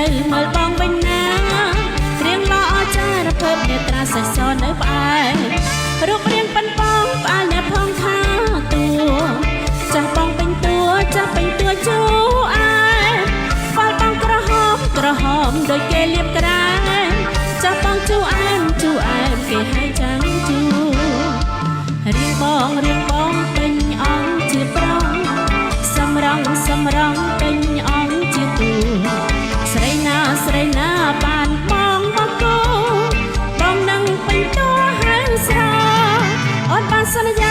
មើលបងវិញណារៀងល្អចារភើបអ្នកត្រាសេះសននៅផ្អែមរូបរាងប៉ិនប៉ងផ្អើលអ្នកផងខាតួចាស់បងពេញតួចាស់ពេញតួជូអែខ្វល់បងក្រហមដូចគេលៀបក្រែចាស់បងជូអែមគេឲ្យចាំងជូរៀងបងពេញអង្គជាប្រុសសម្រងពេញអង្គជាតួស្រីណាបានបងមកគូបងនឹងពេញតួហើយស្រអត់បានសន្យា